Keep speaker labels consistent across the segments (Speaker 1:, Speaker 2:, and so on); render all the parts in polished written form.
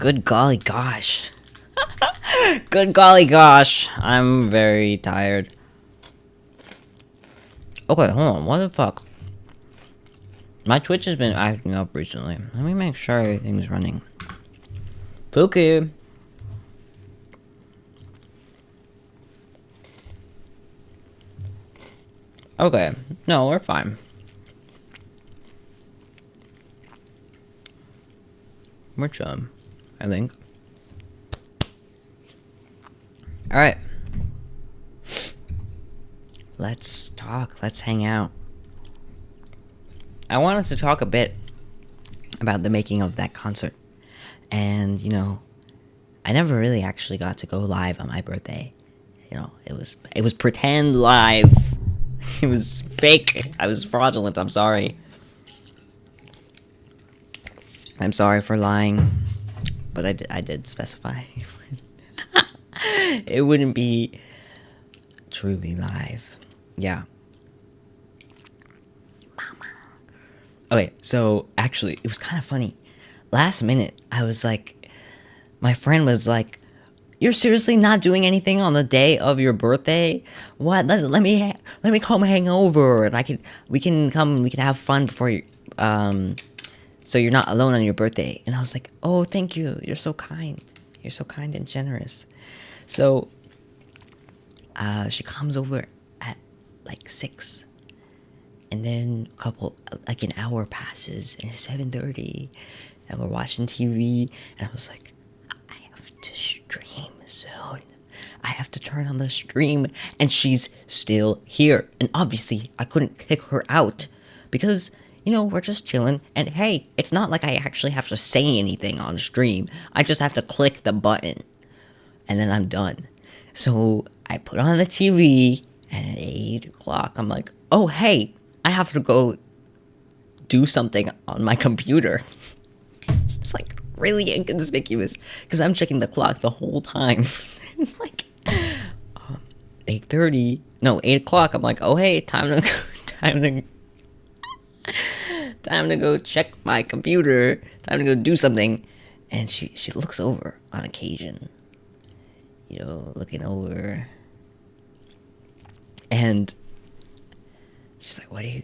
Speaker 1: Good golly gosh. Good golly gosh. I'm very tired. Okay, hold on. What the fuck? My Twitch has been acting up recently. Let me make sure everything's running. Pookie. Okay. No, we're fine. We're chum, I think. Alright. Let's talk. Let's hang out. I wanted to talk a bit about the making of that concert. And, you know, I never really actually got to go live on my birthday. You know, it was pretend live. It was fake. I was fraudulent. I'm sorry. I'm sorry for lying. But I did specify. It wouldn't be truly live. Yeah. Okay, so actually, it was kind of funny. Last minute, I was like, my friend was like, "You're seriously not doing anything on the day of your birthday? What? Let me come hang over, and we can have fun before you, so you're not alone on your birthday." And I was like, "Oh, thank you. You're so kind. You're so kind and generous." So, she comes over at like 6. And then an hour passes, and it's 7:30, and we're watching TV, and I was like, I have to stream soon. I have to turn on the stream, and she's still here. And obviously, I couldn't kick her out, because, you know, we're just chilling, and hey, it's not like I actually have to say anything on stream. I just have to click the button, and then I'm done. So, I put on the TV, and at 8 o'clock, I'm like, oh, hey, I have to go do something on my computer. It's like really inconspicuous because I'm checking the clock the whole time. It's like 8:30. No, 8 o'clock. I'm like, oh hey, time to go check my computer. Time to go do something. And she looks over on occasion. You know, looking over. And she's like, what are you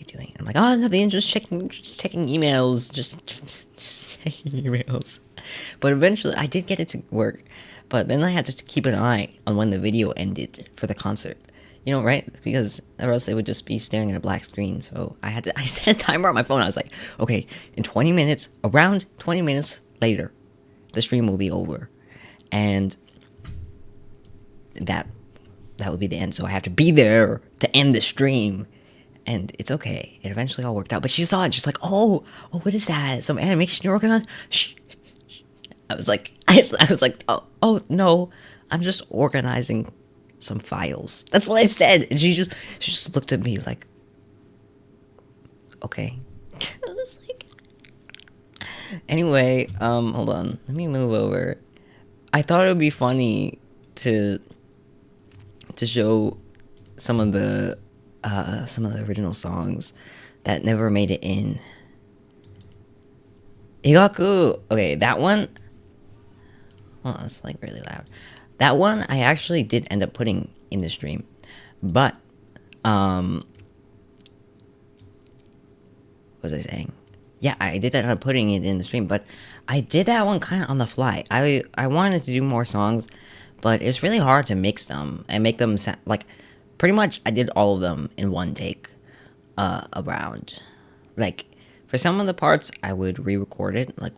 Speaker 1: doing? I'm like, oh, nothing, just checking emails, just checking emails. But eventually, I did get it to work. But then I had to keep an eye on when the video ended for the concert. You know, right? Because or else they would just be staring at a black screen. So I set a timer on my phone. I was like, okay, around 20 minutes later, the stream will be over. And that would be the end. So I have to be there to end the stream. And it's okay. It eventually all worked out. But she saw it. She's like, oh, what is that? Some animation you're working on? Shh. I was like, oh, no. I'm just organizing some files. That's what I said. And she just looked at me like, okay. I was like, anyway, hold on. Let me move over. I thought it would be funny to show some of the original songs that never made it in. Igaku! Okay, that one... Oh, it's like really loud. That one I actually did end up putting in the stream. But, what was I saying? Yeah, I did end up putting it in the stream, but I did that one kind of on the fly. I wanted to do more songs, but it's really hard to mix them and make them sound like... Pretty much, I did all of them in one take, around. Like, for some of the parts, I would re-record it, like,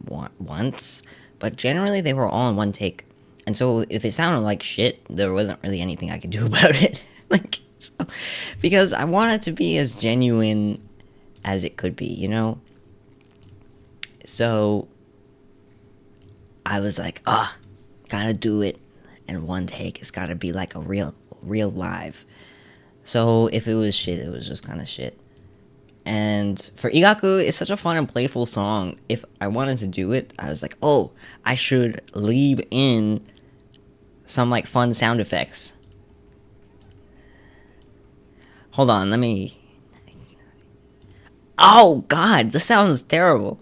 Speaker 1: once. But generally, they were all in one take. And so, if it sounded like shit, there wasn't really anything I could do about it. Like, so, because I want it to be as genuine as it could be, you know? So, I was like, gotta do it in one take. It's gotta be like a real live. So if it was shit, it was just kind of shit. And for Igaku, it's such a fun and playful song. If I wanted to do it, I was like, oh, I should leave in some like fun sound effects. Hold on, let me... Oh god, this sounds terrible.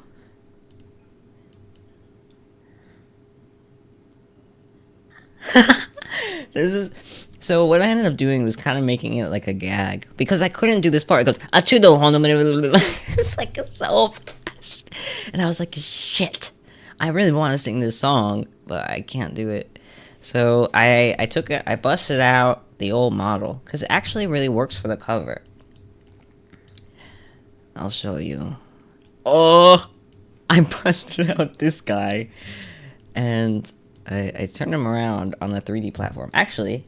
Speaker 1: There's this. So what I ended up doing was kind of making it like a gag because I couldn't do this part. It goes achudo hono. It's like so fast, and I was like, shit. I really want to sing this song, but I can't do it. So I took it. I busted out the old model because it actually really works for the cover. I'll show you. Oh, I busted out this guy, and I turned him around on a 3D platform. Actually,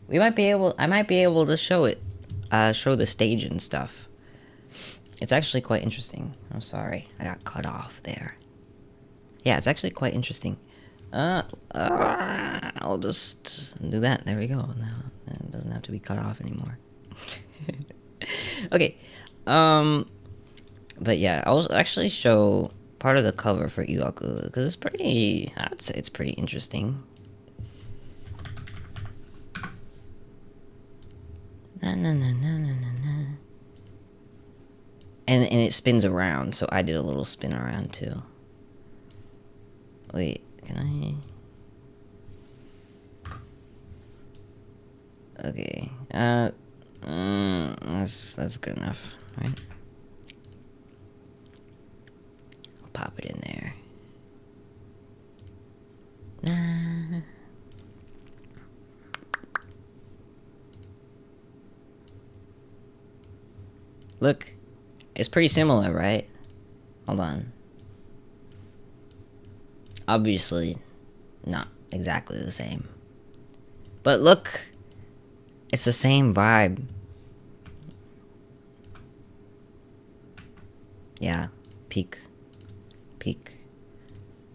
Speaker 1: we might be able. I might be able to show it, show the stage and stuff. It's actually quite interesting. I'm sorry, I got cut off there. Yeah, it's actually quite interesting. I'll just do that. There we go. Now it doesn't have to be cut off anymore. Okay. But yeah, I'll actually show part of the cover for Iwaku because it's pretty. I'd say it's pretty interesting. Na na na na na na na. And it spins around, so I did a little spin around too. Wait, can I? Okay. That's good enough, right? I'll pop it in there. Nah. Look, it's pretty similar, right? Hold on. Obviously, not exactly the same. But look, it's the same vibe. Yeah, peak.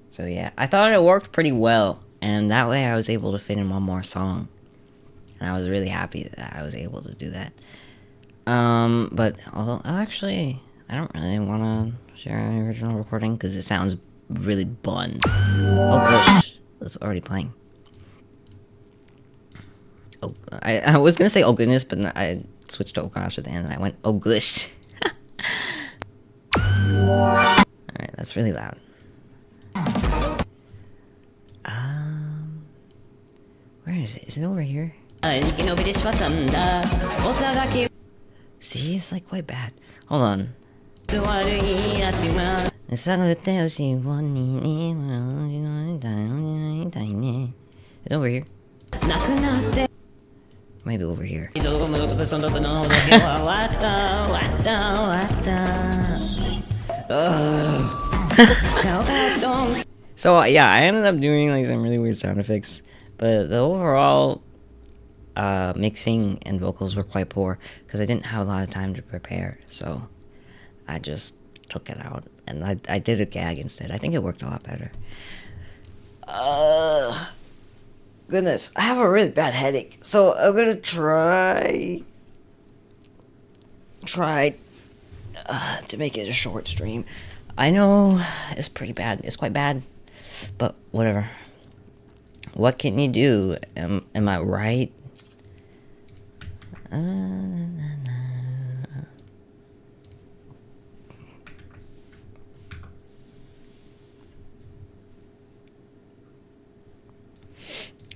Speaker 1: So yeah, I thought it worked pretty well, and that way I was able to fit in one more song. And I was really happy that I was able to do that. But actually, I don't really want to share any original recording because it sounds really buns. Oh gosh, it's already playing. Oh, I was gonna say oh goodness, but I switched to oh gosh at the end, and I went oh gosh. Alright, that's really loud. Where is it? Is it over here? See, it's like quite bad. Hold on. It's over here. Maybe over here. So yeah, I ended up doing like some really weird sound effects, but the overall mixing and vocals were quite poor because I didn't have a lot of time to prepare. So I just took it out and I did a gag instead. I think it worked a lot better. Goodness, I have a really bad headache, so I'm gonna try to make it a short stream. I know it's pretty bad. It's quite bad, but whatever. What can you do? Am I right?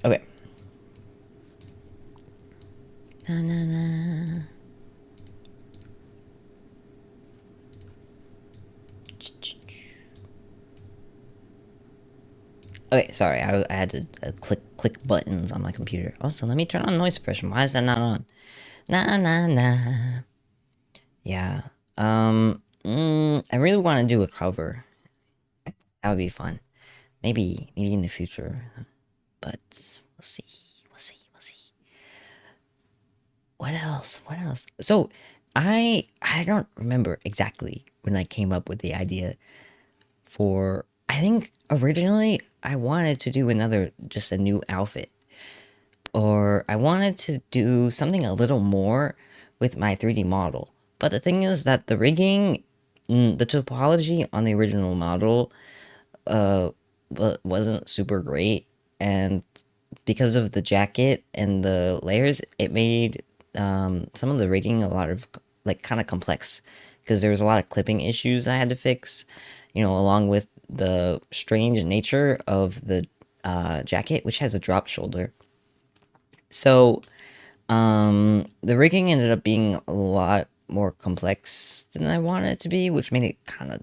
Speaker 1: Okay. Okay, sorry, I had to click buttons on my computer. Also, let me turn on noise suppression. Why is that not on? Nah. Yeah. I really want to do a cover. That would be fun. Maybe in the future. But we'll see. What else? So, I don't remember exactly when I came up with the idea for, I think originally I wanted to do just a new outfit. Or I wanted to do something a little more with my 3D model. But the thing is that the rigging, the topology on the original model wasn't super great. And because of the jacket and the layers, it made some of the rigging a lot of like kind of complex because there was a lot of clipping issues I had to fix, along with the strange nature of the jacket, which has a drop shoulder. So the rigging ended up being a lot more complex than I wanted it to be, which made it kind of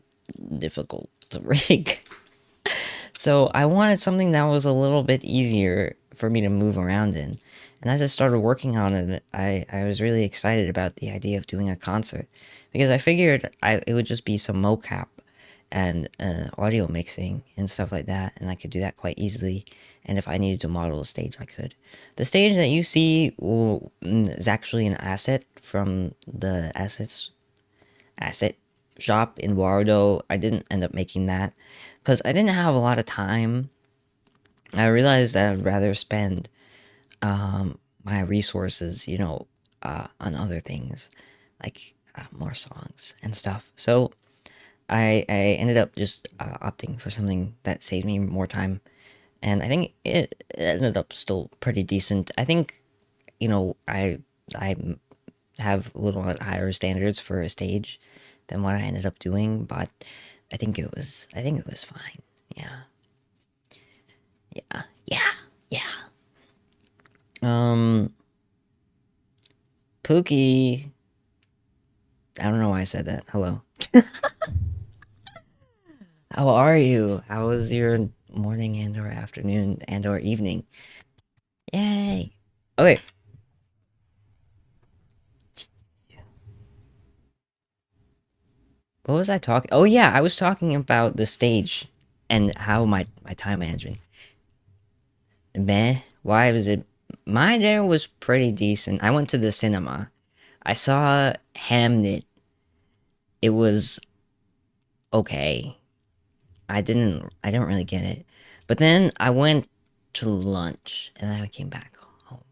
Speaker 1: difficult to rig. So I wanted something that was a little bit easier for me to move around in. And as I started working on it, I was really excited about the idea of doing a concert because I figured it would just be some mocap and audio mixing and stuff like that, and I could do that quite easily. And if I needed to model a stage, I could. The stage that you see is actually an asset from the asset shop in Wardo. I didn't end up making that because I didn't have a lot of time. I realized that I'd rather spend my resources, on other things, like more songs and stuff. So I ended up just opting for something that saved me more time, and I think it ended up still pretty decent. I think I have a little bit higher standards for a stage than what I ended up doing, but I think it was fine. Yeah, yeah, yeah, yeah. Um, Pookie. I don't know why I said that. Hello. How are you? How was your morning and or afternoon and or evening? Yay. Okay. What was I talking? Oh yeah, I was talking about the stage and how my time management. Meh. Why was it? My day was pretty decent. I went to the cinema. I saw Hamnet. It was okay. I didn't really get it. But then I went to lunch and then I came back home.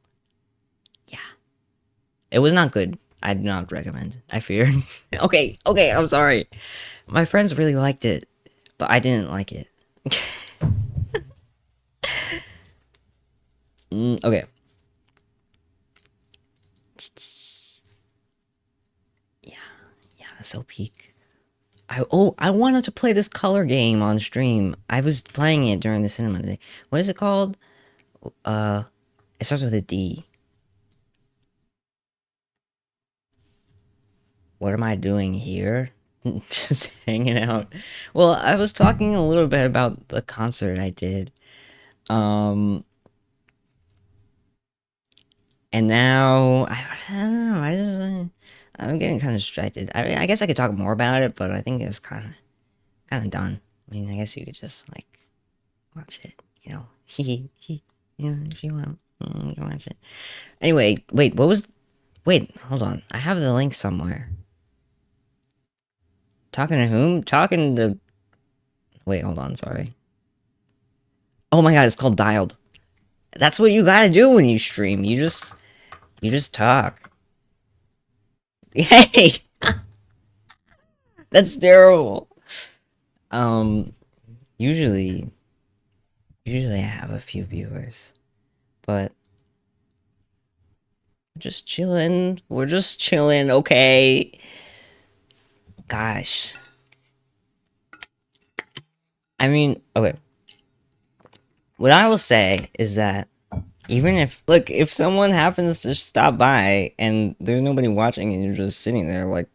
Speaker 1: Yeah. It was not good. I do not recommend. I fear. Okay, I'm sorry. My friends really liked it, but I didn't like it. Okay. Yeah, yeah, so peak. I wanted to play this color game on stream. I was playing it during the cinema today. What is it called? Uh, it starts with a D. What am I doing here? Just hanging out. Well, I was talking a little bit about the concert I did. Um, and now I don't know. I'm getting kind of distracted. I guess I could talk more about it, but I think it was kind of done. I mean, I guess you could just like watch it. If you want, you can watch it. Anyway, wait, what was? Wait, hold on. I have the link somewhere. Talking to whom? Talking to. Wait, hold on. Sorry. Oh my god, it's called Dialed. That's what you gotta do when you stream. You just talk. Hey, that's terrible. Um, usually, usually I have a few viewers, but we're just chilling. We're just chilling. Okay. Gosh. I mean, okay. What I will say is that even if, look, if someone happens to stop by and there's nobody watching and you're just sitting there, like,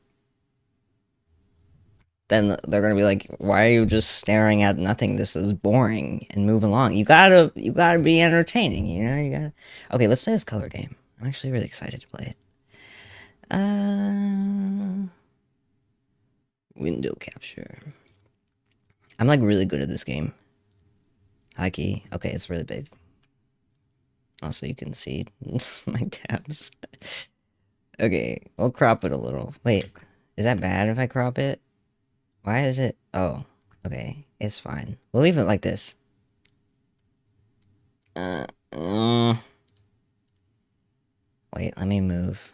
Speaker 1: then they're gonna be like, "Why are you just staring at nothing? This is boring." And move along. You gotta be entertaining. You gotta. Okay, let's play this color game. I'm actually really excited to play it. Window capture. I'm like really good at this game. High key. Okay, it's really big. Also, you can see my tabs. Okay, we'll crop it a little. Wait, is that bad if I crop it? Why is it? Oh, okay, it's fine. We'll leave it like this. Uh, uh, wait, let me move.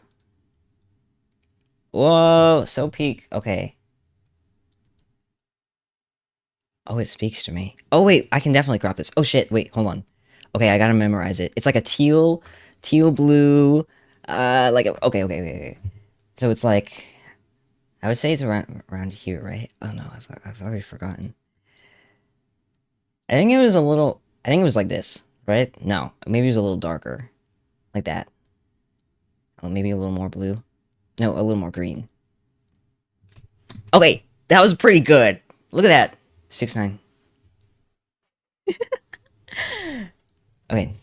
Speaker 1: Whoa, so peak. Okay. Oh, it speaks to me. Oh, wait, I can definitely crop this. Oh, shit, wait, hold on. Okay, I gotta memorize it. It's like a teal blue, okay. So it's like, I would say it's around here, right? Oh no, I've already forgotten. I think it was a little, I think it was like this, right? No, maybe it was a little darker. Like that. Oh, maybe a little more blue. No, a little more green. Okay, that was pretty good. Look at that. 6-9. Okay.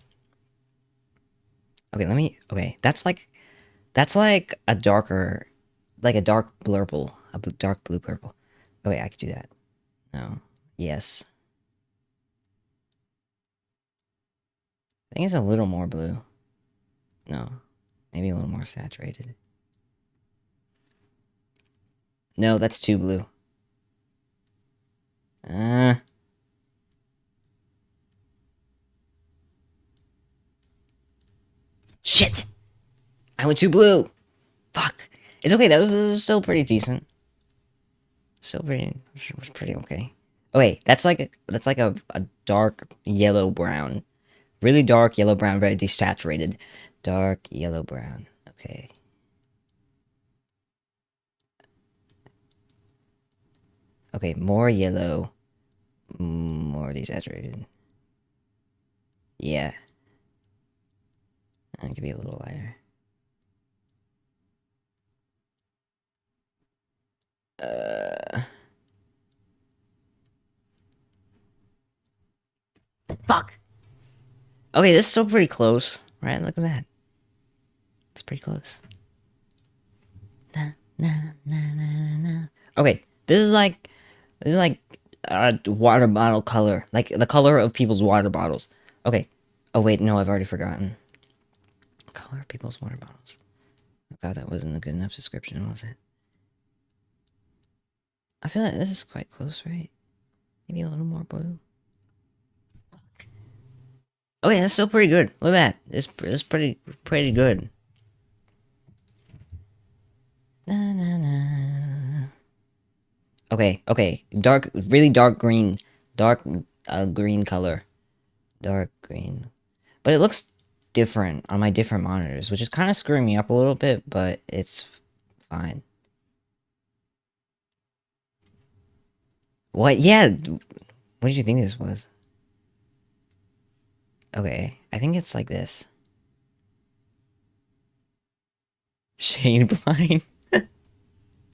Speaker 1: Okay, let me. Okay, that's like a darker, like a dark blurple, dark blue purple. Okay, I could do that. No. Yes. I think it's a little more blue. No. Maybe a little more saturated. No, that's too blue. Uh. Shit! I went too blue! Fuck! It's okay, that was still pretty decent. Still pretty, was pretty okay. Oh wait, that's like a dark yellow brown. Really dark yellow brown, very desaturated. Dark yellow brown. Okay. Okay, more yellow. More desaturated. Yeah. That could be a little lighter. Uh. Fuck! Okay, this is still pretty close. Right? Look at that. It's pretty close. Na, na, na, na, na, na. Okay, this is like water bottle color, like the color of people's water bottles. Okay. Oh wait, no, I've already forgotten. Color of people's water bottles. Oh god, that wasn't a good enough description, was it? I feel like this is quite close, right? Maybe a little more blue. Okay, that's still pretty good. Look at that. It's pretty good. Na, na, na. Okay, okay. Dark, really dark green. Dark green color. Dark green. But it looks different on my different monitors, which is kind of screwing me up a little bit, but it's fine. What? Yeah. What did you think this was? Okay, I think it's like this. Shade blind.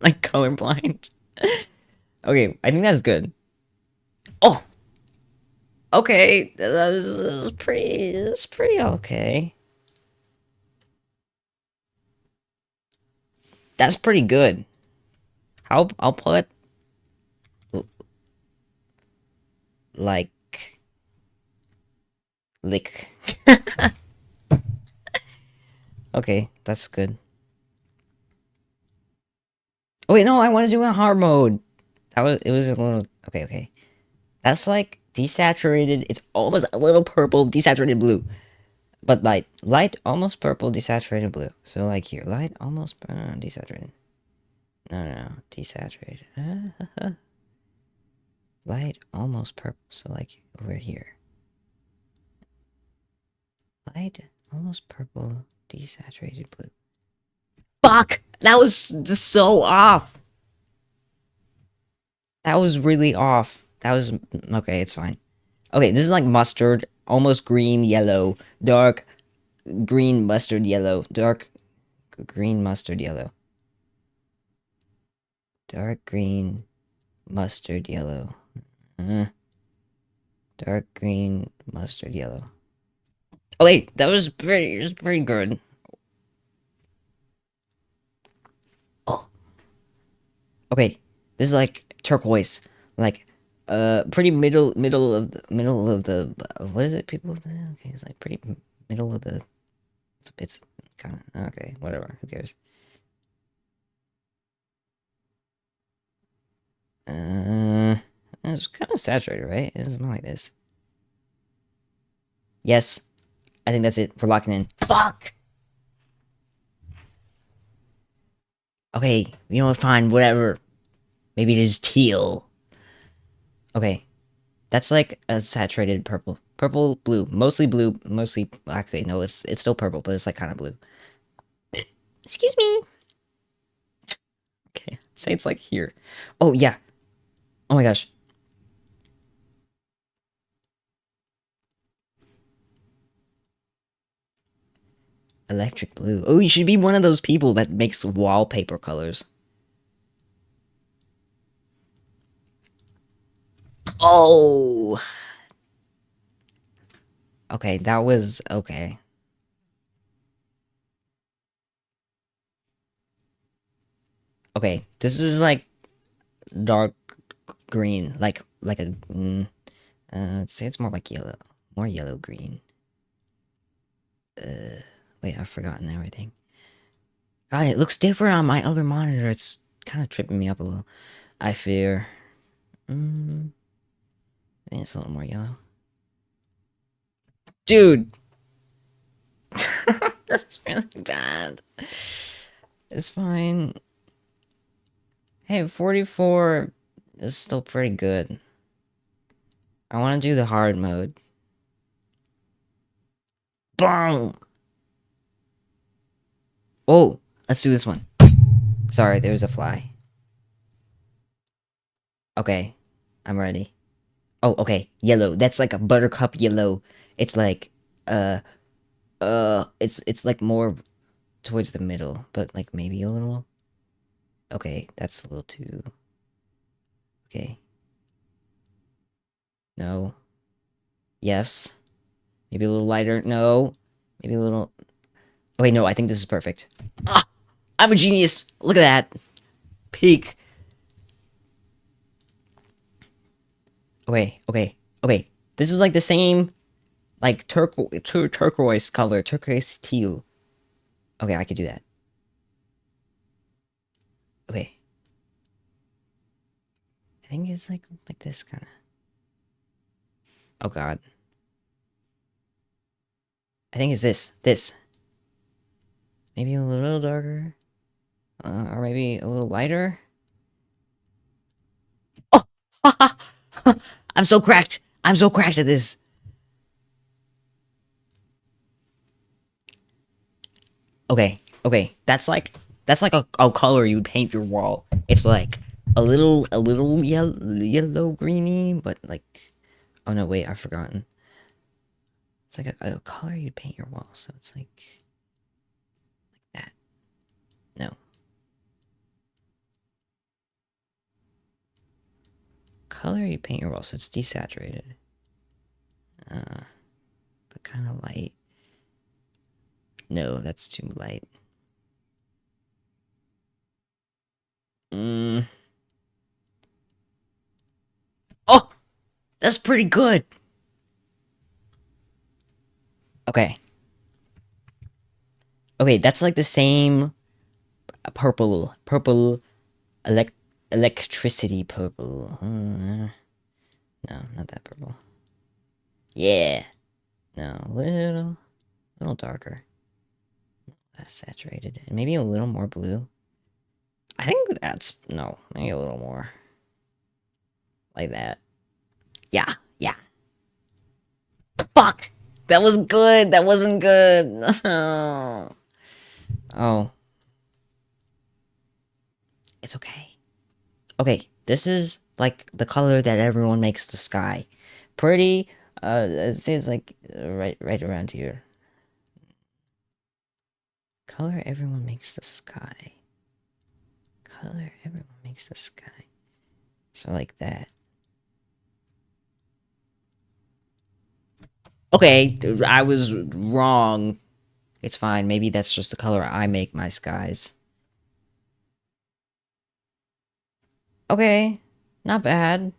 Speaker 1: Like color blind. Okay, I think that's good. Oh! Okay, that was pretty okay. That's pretty good. I'll put like lick. Okay, that's good. Oh wait, no, I want to do it in hard mode. It was a little okay, okay. That's like desaturated. It's almost a little purple, desaturated blue. But light, almost purple, desaturated blue. So like here, light, almost desaturated. No, desaturated. Light, almost purple. So like over here. Light, almost purple, desaturated blue. Fuck! That was just so off. That was really off. That was okay. It's fine. Okay, this is like mustard, almost green, yellow, dark green, mustard, yellow, dark green, mustard, yellow, dark green, mustard, yellow, uh, dark green, mustard, yellow. Oh wait, that was pretty good. Oh, okay, this is like turquoise, like pretty middle of the what is it, people? Okay, it's like pretty middle of the. It's kind of okay. Whatever. Who cares? Uh, it's kind of saturated, right? It doesn't smell like this. Yes, I think that's it. We're locking in. Fuck. Okay, you know what? Fine, whatever. Maybe it is teal. Okay, that's like a saturated purple, purple, blue, mostly blue, mostly. Actually, no, it's still purple, but it's like kind of blue. Excuse me. Okay, say it's like here. Oh yeah. Oh my gosh. Electric blue. Oh, you should be one of those people that makes wallpaper colors. Oh! Okay, that was okay. Okay, this is like dark green, like a I'd say it's more like yellow, more yellow green. Wait, I've forgotten everything. God, it looks different on my other monitor. It's kind of tripping me up a little. I fear. I think it's a little more yellow. Dude, that's really bad. It's fine. Hey, 44 is still pretty good. I want to do the hard mode. Boom! Oh, let's do this one. Sorry, there was a fly. Okay, I'm ready. Oh, okay, yellow. That's like a buttercup yellow. It's like, uh, it's like more towards the middle, but like maybe a little. Okay, that's a little too. Okay. No. Yes. Maybe a little lighter. No. Maybe a little. Okay, no, I think this is perfect. Ah, I'm a genius. Look at that. Peak. Okay, okay, okay. This is like the same, like turquoise color, turquoise teal. Okay, I could do that. Okay. I think it's like this kind of. Oh God. I think it's this. This. Maybe a little darker, or maybe a little lighter. Oh, I'm so cracked. I'm so cracked at this. Okay, okay. That's like a color you would paint your wall. It's like a little yellow greeny, but like oh no, wait, I've forgotten. It's like a color you'd paint your wall, so it's like that. No. Color you paint your wall, so it's desaturated. But kind of light. No, that's too light. Mm. Oh, that's pretty good. Okay. Okay, that's like the same purple elect electricity purple. No, not that purple. Yeah. No, little darker. That's saturated. And maybe a little more blue. I think that's no, maybe a little more. Like that. Yeah, yeah. Fuck! That was good. That wasn't good. Oh. Oh. It's okay. Okay, this is like the color that everyone makes the sky. Pretty, it says like right around here. Color everyone makes the sky. Color everyone makes the sky. So like that. Okay, I was wrong. It's fine. Maybe that's just the color I make my skies. Okay, not bad.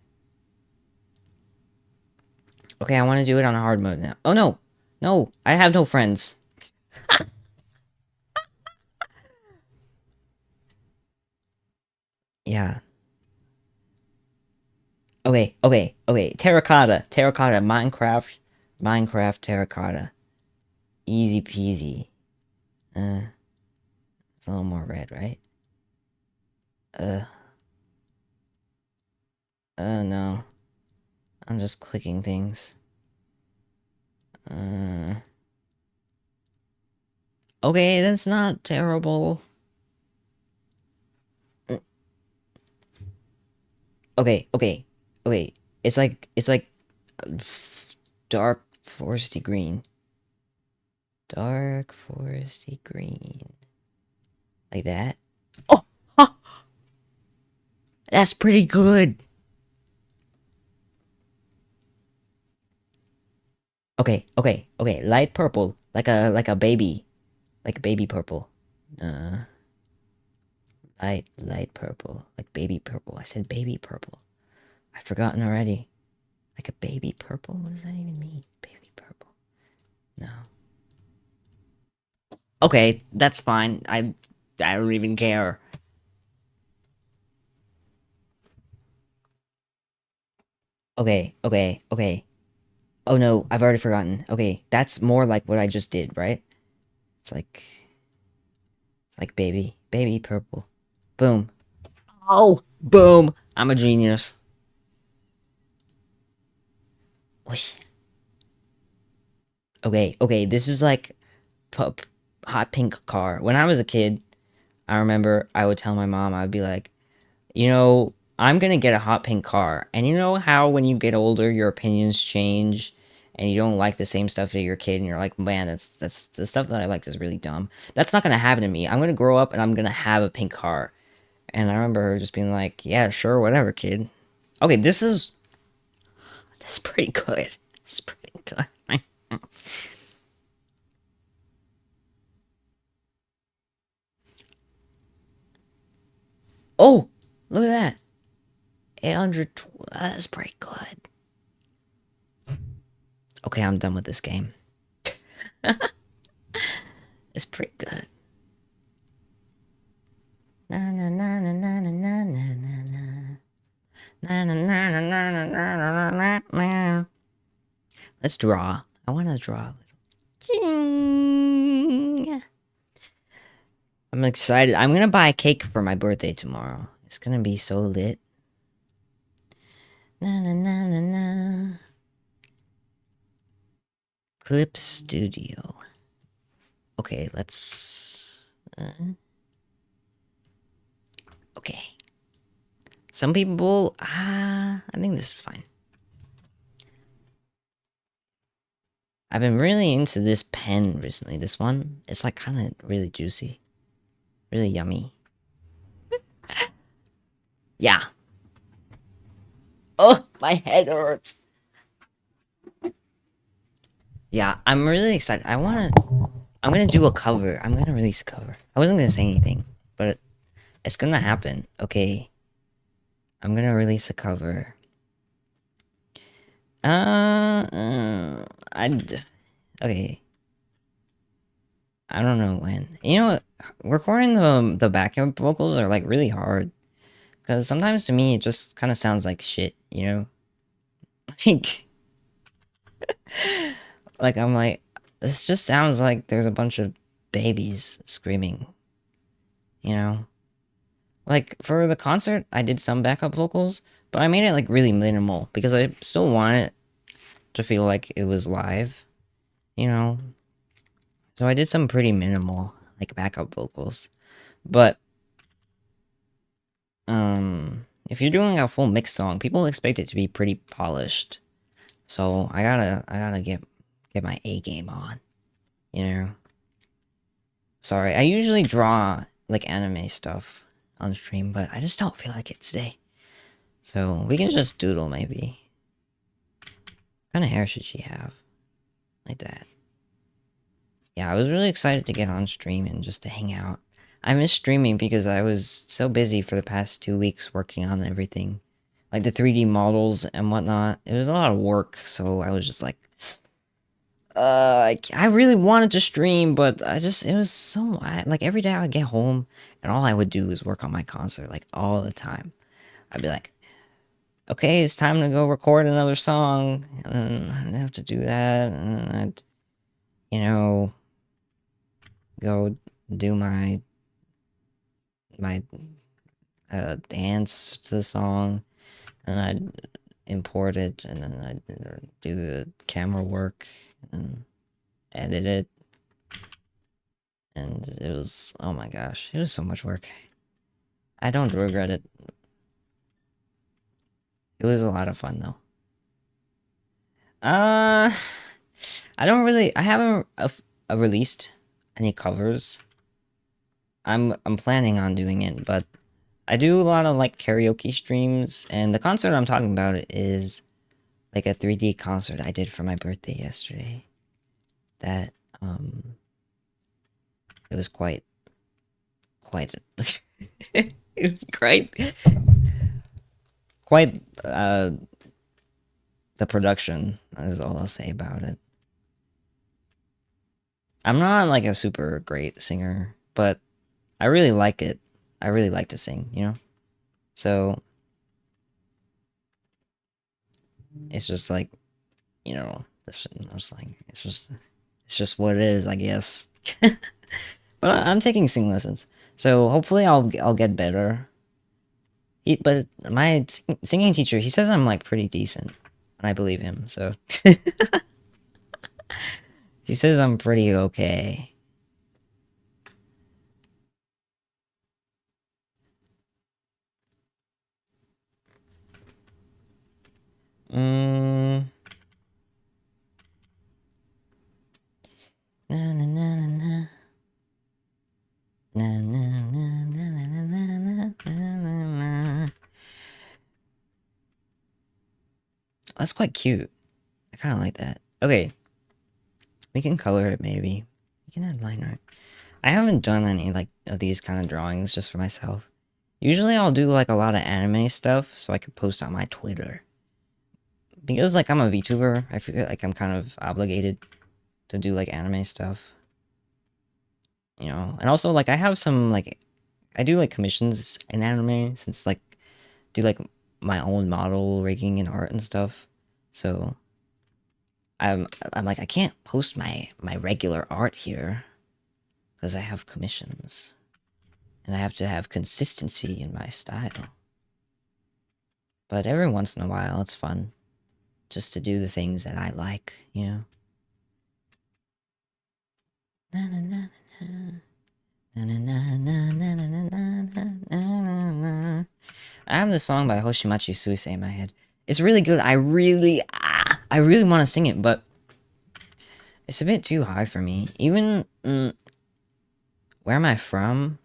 Speaker 1: Okay, I want to do it on hard mode now. Oh no, no, I have no friends. Yeah. Okay, okay, okay. Terracotta, Minecraft terracotta. Easy peasy. It's a little more red, right? Uh, no. I'm just clicking things. Uh, okay, that's not terrible. Okay, okay, okay. It's like dark foresty green. Dark foresty green. Like that. Oh, huh, that's pretty good. Okay, okay, okay. Light purple, like a baby, like baby purple. Uh, light purple, like baby purple. I said baby purple. I've forgotten already. Like a baby purple? What does that even mean? Baby purple. No. Okay, that's fine. I don't even care. Okay, okay, okay. Oh no, I've already forgotten. Okay, that's more like what I just did, right? It's like baby purple. Boom. Oh, boom. I'm a genius. Whoosh. Okay, okay, this is like pup hot pink car. When I was a kid, I remember I would tell my mom, I would be like, you know, I'm gonna get a hot pink car. And you know how when you get older, your opinions change and you don't like the same stuff that you're a kid and you're like, man, that's the stuff that I like is really dumb. That's not gonna happen to me. I'm gonna grow up and I'm gonna have a pink car. And I remember her just being like, yeah, sure, whatever, kid. Okay, this is pretty good. This is pretty good. Oh, look at that. 800. That's pretty good. Okay, I'm done with this game. It's pretty good. Na na na na na na na na na. Na na na na na na na na na. Let's draw. I want to draw a little. I'm excited. I'm gonna buy a cake for my birthday tomorrow. It's gonna be so lit. Na na na na na. Clip Studio. Okay, let's. Okay. Some people. I think this is fine. I've been really into this pen recently. This one, it's like kind of really juicy, really yummy. Yeah. Oh, my head hurts. Yeah, I'm really excited. I'm gonna do a cover. I'm gonna release a cover. I wasn't gonna say anything, but it's gonna happen. Okay. I'm gonna release a cover. Okay. I don't know when. You know, recording the backup vocals are like really hard because sometimes to me it just kind of sounds like shit. You know, like I'm like this just sounds like there's a bunch of babies screaming. You know, like for the concert I did some backup vocals, but I made it like really minimal because I still want it to feel like it was live. You know, so I did some pretty minimal like backup vocals, but if you're doing a full mix song, people expect it to be pretty polished. So I gotta get my A game on, you know. Sorry, I usually draw like anime stuff on stream, but I just don't feel like it today. So we can just doodle maybe. What kind of hair should she have? Like that. Yeah, I was really excited to get on stream and just to hang out. I miss streaming because I was so busy for the past 2 weeks working on everything. Like the 3D models and whatnot. It was a lot of work, so I was just like, I really wanted to stream, but it was so, like every day I would get home and all I would do was work on my concert, like all the time. I'd be like, okay, it's time to go record another song, and then I'd have to do that, and then I'd, you know, go do my dance to the song, and I'd import it, and then I'd do the camera work and edit it, and it was, oh my gosh, it was so much work. I don't regret it. It was a lot of fun though. I don't really. I haven't released any covers. I'm planning on doing it, but I do a lot of like karaoke streams, and the concert I'm talking about is like a 3D concert I did for my birthday yesterday. That it was quite it was quite the production is all I'll say about it. I'm not like a super great singer, but I really like it. I really like to sing, you know? So it's just like, you know, I was like, it's just what it is, I guess. But I'm taking singing lessons, so hopefully I'll get better. But my singing teacher, he says I'm like pretty decent, and I believe him. So he says I'm pretty okay. Mm. Na na na na na. Na na na na na na na na na. That's quite cute. I kind of like that. Okay, we can color it maybe. We can add line art. I haven't done any like of these kind of drawings just for myself. Usually I'll do like a lot of anime stuff so I can post on my Twitter. Because like I'm a VTuber, I feel like I'm kind of obligated to do like anime stuff. You know, and also like I have some like I do like commissions in anime since like do like my own model rigging and art and stuff. So I'm like I can't post my regular art here because I have commissions. And I have to have consistency in my style. But every once in a while it's fun just to do the things that I like, you know. Na na na na. Na na na na na na na na na. I have this song by Hoshimachi Suisei in my head. It's really good. I really want to sing it, but it's a bit too high for me. Even where am I from?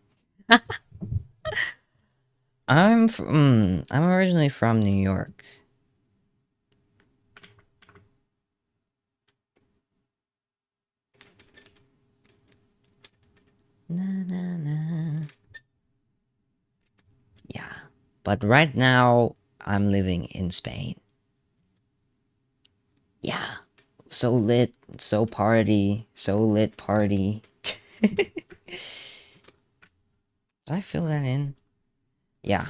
Speaker 1: I'm originally from New York. Na na na. Yeah. But right now I'm living in Spain. Yeah. So lit, so party, so lit party. Did I fill that in? Yeah.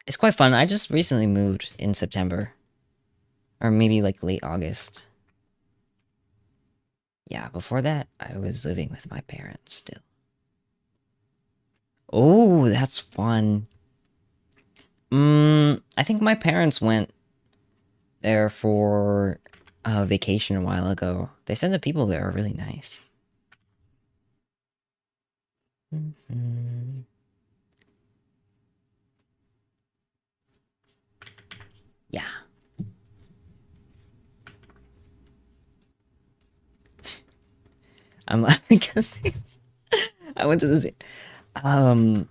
Speaker 1: It's quite fun. I just recently moved in September. Or maybe like late August. Yeah, before that, I was living with my parents still. Oh, that's fun. I think my parents went there for a vacation a while ago. They said the people there are really nice. Yeah. I'm laughing because I went to this there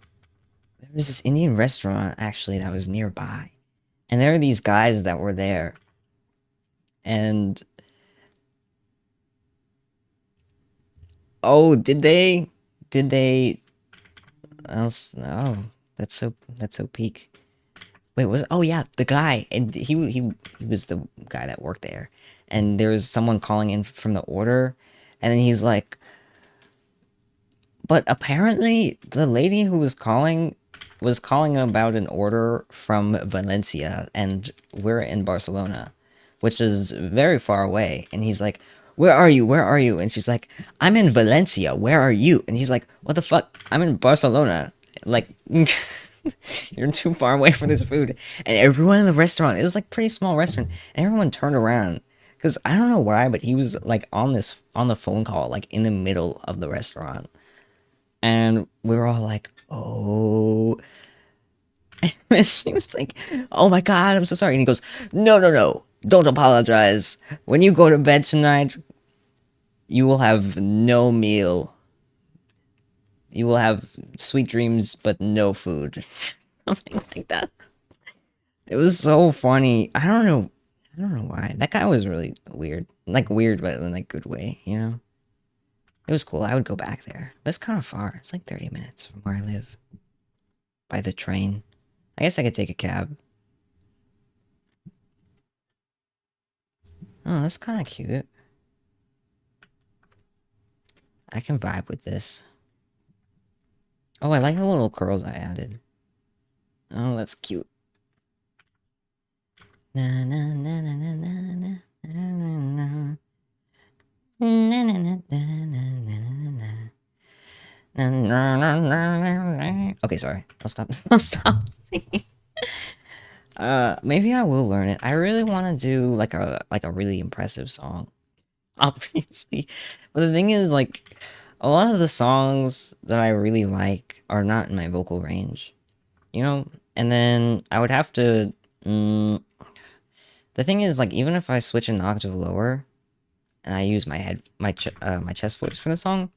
Speaker 1: was this Indian restaurant actually that was nearby. And there were these guys that were there. And oh, did they else oh, that's so peak. Wait, was oh yeah, the guy and he was the guy that worked there. And there was someone calling in from the order and then he's like, but apparently the lady who was calling about an order from Valencia and we're in Barcelona, which is very far away. And he's like, where are you? Where are you? And she's like, I'm in Valencia. Where are you? And he's like, what the fuck? I'm in Barcelona. Like, you're too far away for this food. And everyone in the restaurant, it was like a pretty small restaurant, and everyone turned around. Because I don't know why, but he was like on the phone call, like in the middle of the restaurant. And we were all like, oh. And she was like, oh my God, I'm so sorry. And he goes, no, no, no. Don't apologize. When you go to bed tonight, you will have no meal. You will have sweet dreams, but no food. Something like that. It was so funny. I don't know. I don't know why. That guy was really weird. Like weird, but in like good way. You know. It was cool. I would go back there. But it's kind of far. It's like 30 minutes from where I live. By the train. I guess I could take a cab. Oh, that's kind of cute. I can vibe with this. Oh, I like the little curls I added. Oh, that's cute. Na na na na na na na na na. Na na na na na na na. Okay, sorry. I'll stop. I'll stop singing. Maybe I will learn it. I really want to do like a really impressive song, obviously. But the thing is, like, a lot of the songs that I really like are not in my vocal range, you know. And then I would have to. The thing is, like, even if I switch an octave lower, and I use my chest voice for the song,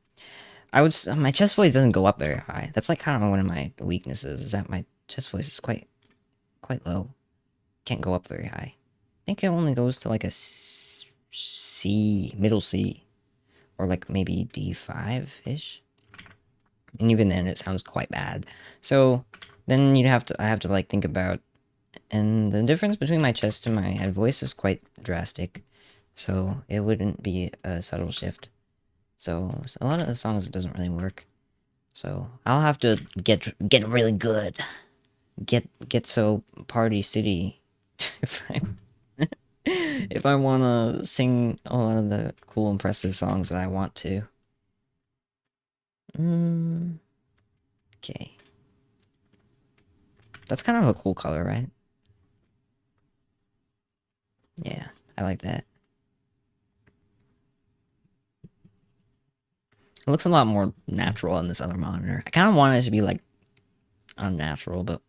Speaker 1: my chest voice doesn't go up very high. That's like kind of one of my weaknesses, is that my chest voice is quite low. Can't go up very high. I think it only goes to like a C, middle C, or like maybe D5-ish. And even then it sounds quite bad. So then I have to like think about, and the difference between my chest and my head voice is quite drastic. So it wouldn't be a subtle shift. So a lot of the songs it doesn't really work. So I'll have to get really good. Get so Party City if I want to sing a lot of the cool impressive songs that I want to. Okay. That's kind of a cool color, right? Yeah, I like that. It looks a lot more natural on this other monitor. I kind of want it to be like unnatural, but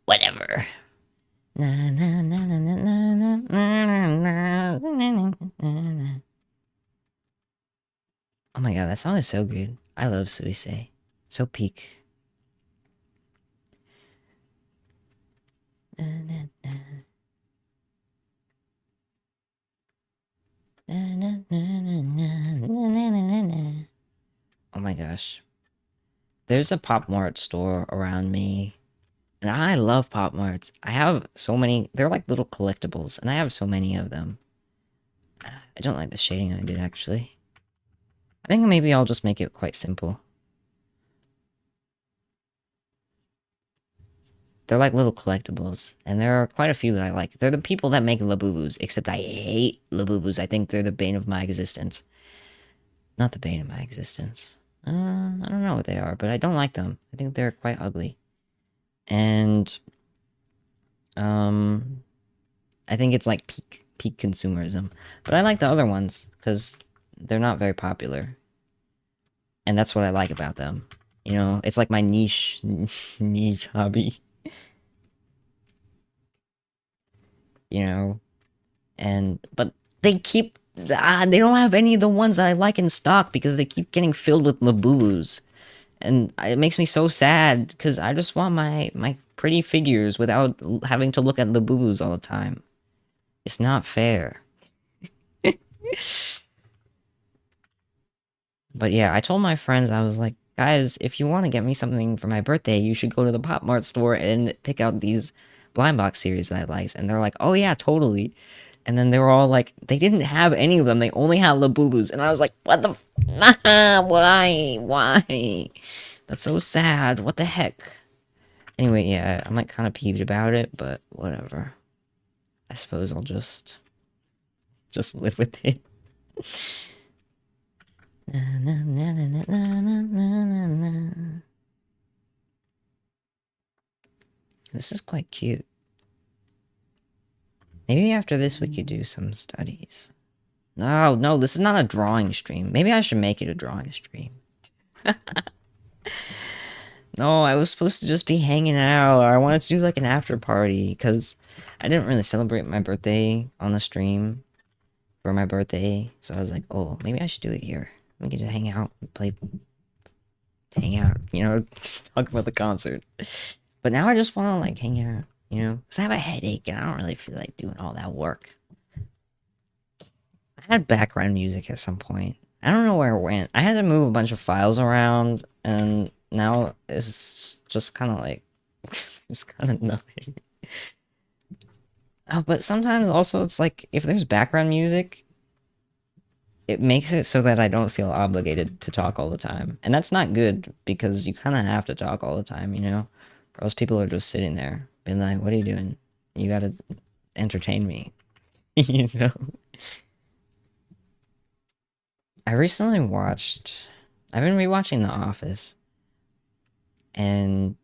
Speaker 1: whatever. Oh my god, that song is so good. I love Suisei. So peak. Oh my gosh. There's a Pop Mart store around me. And I love Pop Marts. I have so many. They're like little collectibles. And I have so many of them. I don't like the shading I did, actually. I think maybe I'll just make it quite simple. They're like little collectibles. And there are quite a few that I like. They're the people that make Labubus. Except I hate Labubus. I think they're the bane of my existence. Not the bane of my existence. I don't know what they are, but I don't like them. I think they're quite ugly. And I think it's like peak consumerism. But I like the other ones because they're not very popular. And that's what I like about them. You know, it's like my niche hobby. You know, but they keep they don't have any of the ones that I like in stock because they keep getting filled with Labubus. And it makes me so sad because I just want my pretty figures without having to look at Labubus all the time. It's not fair. But yeah, I told my friends, I was like, guys, if you want to get me something for my birthday, you should go to the Pop Mart store and pick out these blind box series that I like. And they're like, oh yeah, totally. And then they were all like, they didn't have any of them. They only had Labubus. And I was like, what the why? Why? That's so sad. What the heck? Anyway, yeah, I'm like kind of peeved about it, but whatever. I suppose I'll just live with it. This is quite cute. Maybe after this we could do some studies. No, this is not a drawing stream. Maybe I should make it a drawing stream. No, I was supposed to just be hanging out. I wanted to do like an after party because I didn't really celebrate my birthday on the stream for my birthday. So I was like, oh, maybe I should do it here. We could just hang out, hang out, talk about the concert. But now I just want to like hang out, because I have a headache and I don't really feel like doing all that work. I had background music at some point. I don't know where it went. I had to move a bunch of files around, and now it's just kind of like, just kind of nothing. Oh, but sometimes also it's like if there's background music, it makes it so that I don't feel obligated to talk all the time. And that's not good because you kind of have to talk all the time, Or else people are just sitting there being like, what are you doing? You gotta entertain me, you know? I recently I've been rewatching The Office, and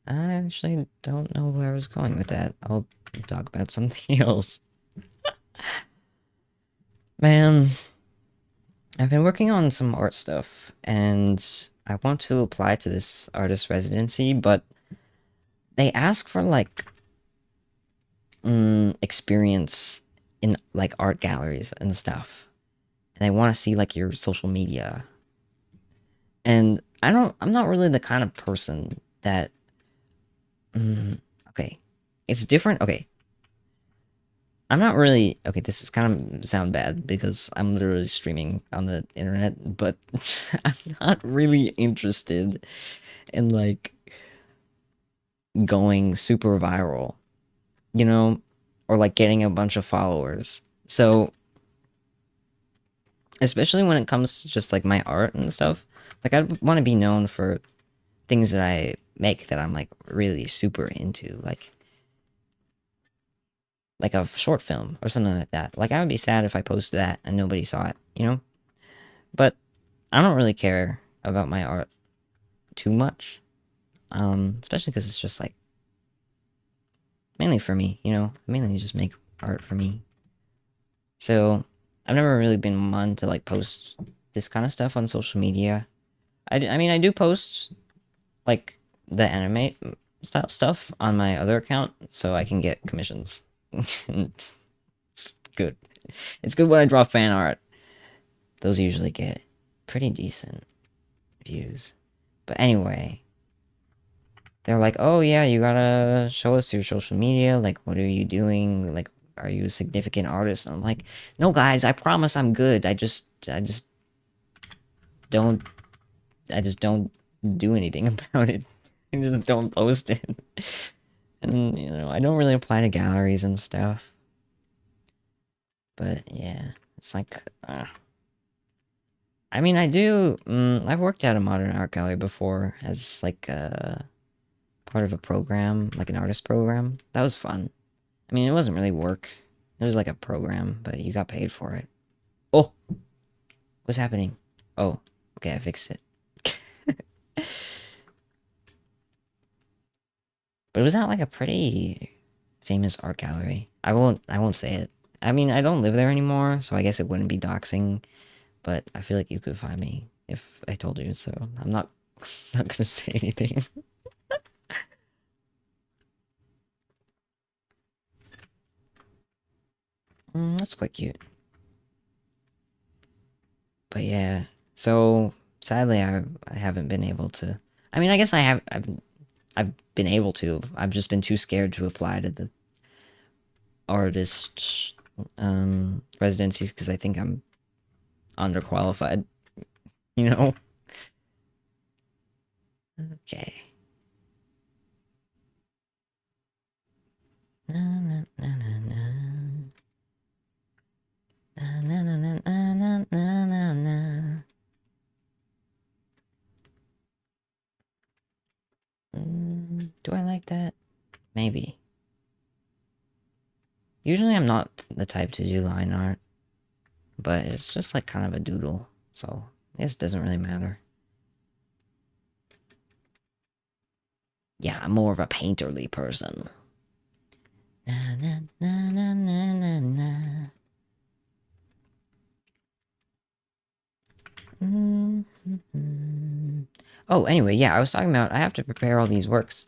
Speaker 1: I actually don't know where I was going with that. I'll talk about something else. Man, I've been working on some art stuff, and I want to apply to this artist residency, but they ask for like experience in like art galleries and stuff, and they want to see like your social media. And I'm not really the kind of person that. Okay, it's different. Okay, I'm not really okay. This is kind of sound bad because I'm literally streaming on the internet, but I'm not really interested in like going super viral, you know, or like getting a bunch of followers. So, especially when it comes to just like my art and stuff, like I want to be known for things that I make that I'm like really super into, like a short film or something like that. Like I would be sad if I posted that and nobody saw it. But I don't really care about my art too much, especially because it's just like mainly for me. I mainly just make art for me. So I've never really been one to like post this kind of stuff on social media. I mean, I do post like the anime style stuff on my other account so I can get commissions. It's good. It's good when I draw fan art. Those usually get pretty decent views. But anyway, they're like, "Oh yeah, you gotta show us your social media. Like, what are you doing? Like, are you a significant artist?" And I'm like, "No, guys, I promise I'm good. Don't, I just don't do anything about it. I just don't post it." And I don't really apply to galleries and stuff. But yeah, it's like, I mean, I do. I've worked at a modern art gallery before as like part of a program, like an artist program. That was fun. I mean, it wasn't really work. It was like a program, but you got paid for it. Oh, what's happening? Oh, okay, I fixed it. But it was at like a pretty famous art gallery. I won't say it. I mean, I don't live there anymore, so I guess it wouldn't be doxing, but I feel like you could find me if I told you, so I'm not not gonna say anything. That's quite cute. But yeah, so sadly I haven't been able to. I mean, I guess I've been able to. I've just been too scared to apply to the artist residencies because I think I'm underqualified, you know? Okay. Na, na, na, na, na. Na, na, na, na, na, na, na, na. Do I like that? Maybe. Usually I'm not the type to do line art, but it's just like kind of a doodle, so I guess it doesn't really matter. Yeah, I'm more of a painterly person. Na, na, na, na, na, na, na. Mm-hmm. Oh, anyway, yeah, I was talking about I have to prepare all these works,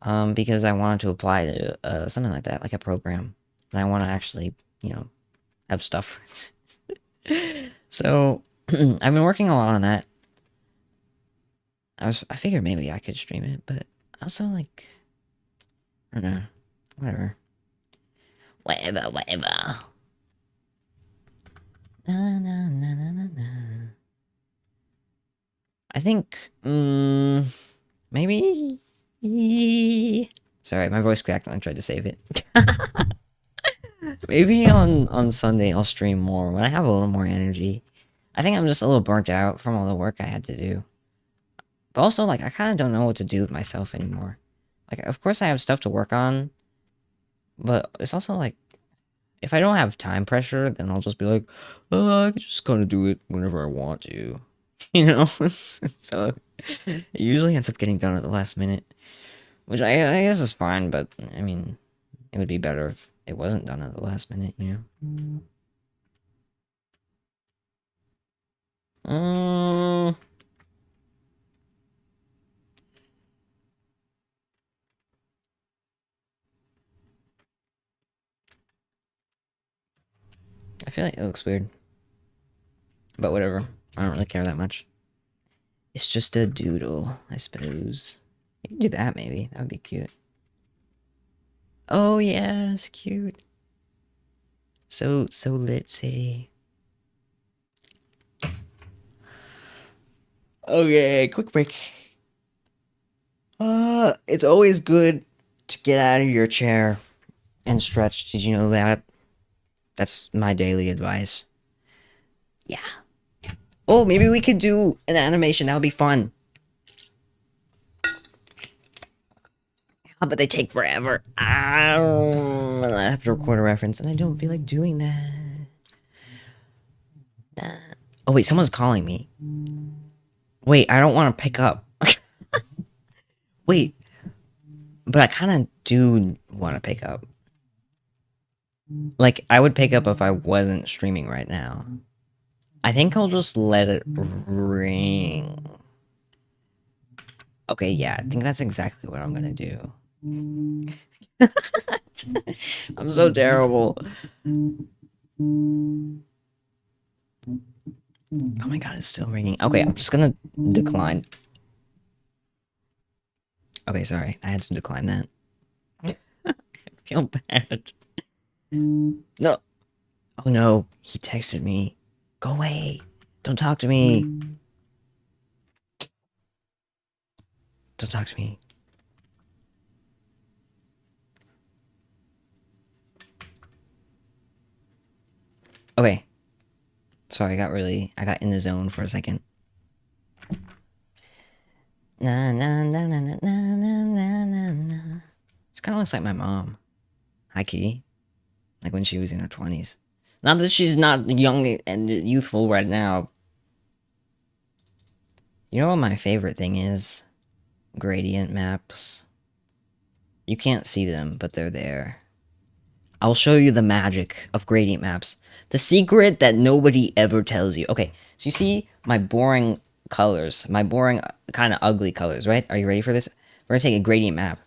Speaker 1: because I wanted to apply to something like that, like a program, and I want to actually, have stuff. So I've been working a lot on that. I figured maybe I could stream it, but also like I don't know, whatever, whatever. Na na na na na na. I think maybe. Sorry, my voice cracked when I tried to save it. Maybe on Sunday I'll stream more when I have a little more energy. I think I'm just a little burnt out from all the work I had to do. But also, like, I kind of don't know what to do with myself anymore. Like, of course I have stuff to work on, but it's also like, if I don't have time pressure, then I'll just be like, oh, I can just kind of do it whenever I want to. You know? So it usually ends up getting done at the last minute, which I guess is fine, but I mean, it would be better if it wasn't done at the last minute, you know? Um, I feel like it looks weird, but whatever. I don't really care that much. It's just a doodle, I suppose. You can do that, maybe. That would be cute. Oh, yeah, it's cute. So lit city. Okay, quick break. It's always good to get out of your chair and stretch. Did you know that? That's my daily advice. Yeah. Oh, maybe we could do an animation. That would be fun. But they take forever. I have to record a reference, and I don't feel like doing that. Nah. Oh, wait, someone's calling me. Wait, I don't want to pick up. Wait, but I kind of do want to pick up. Like, I would pick up if I wasn't streaming right now. I think I'll just let it ring. Okay, yeah, I think that's exactly what I'm gonna do. I'm so terrible. Oh my god, it's still ringing. Okay, I'm just gonna decline. Okay, sorry, I had to decline that. I feel bad. No. Oh no, he texted me. Go away. Don't talk to me. Don't talk to me. Okay. Sorry, I got in the zone for a second. Na na na na na na na na na. This kind of looks like my mom. Hi, Kitty. Like when she was in her 20s. Not that she's not young and youthful right now. You know what my favorite thing is? Gradient maps. You can't see them, but they're there. I'll show you the magic of gradient maps. The secret that nobody ever tells you. Okay, so you see my boring colors, my boring, kind of ugly colors, right? Are you ready for this? We're gonna take a gradient map,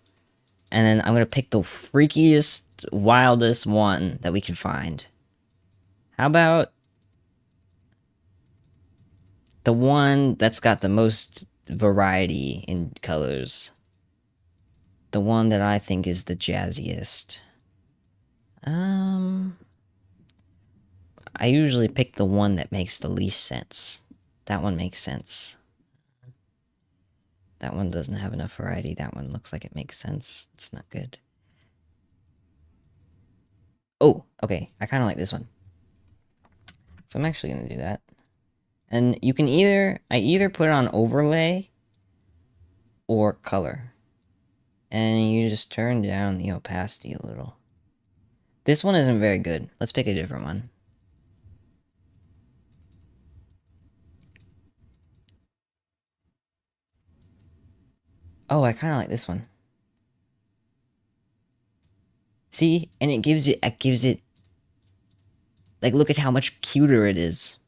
Speaker 1: and then I'm gonna pick the freakiest, wildest one that we can find. How about the one that's got the most variety in colors? The one that I think is the jazziest. I usually pick the one that makes the least sense. That one makes sense. That one doesn't have enough variety. That one looks like it makes sense. It's not good. Oh, okay. I kind of like this one. So I'm actually going to do that. And you can I either put it on overlay or color. And you just turn down the opacity a little. This one isn't very good. Let's pick a different one. Oh, I kind of like this one. See? And it gives it, like, look at how much cuter it is.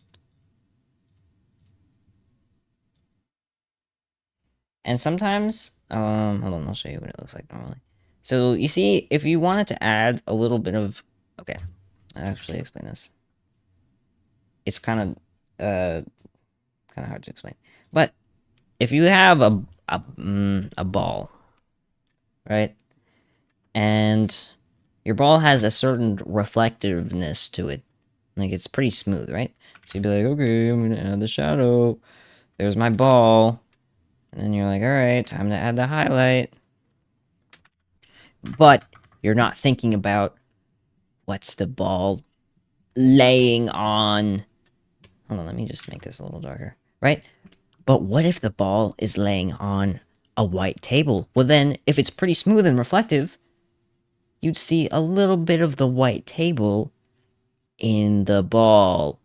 Speaker 1: And sometimes, hold on, I'll show you what it looks like normally. So you see, if you wanted to add a little bit of, okay, I'll actually explain this. It's kind of hard to explain. But if you have a ball, right, and your ball has a certain reflectiveness to it, like it's pretty smooth, right? So you'd be like, okay, I'm gonna add the shadow. There's my ball, and then you're like, all right, time to add the highlight. But you're not thinking about what's the ball laying on. Hold on, let me just make this a little darker, right? But what if the ball is laying on a white table? Well, then, if it's pretty smooth and reflective, you'd see a little bit of the white table in the ball.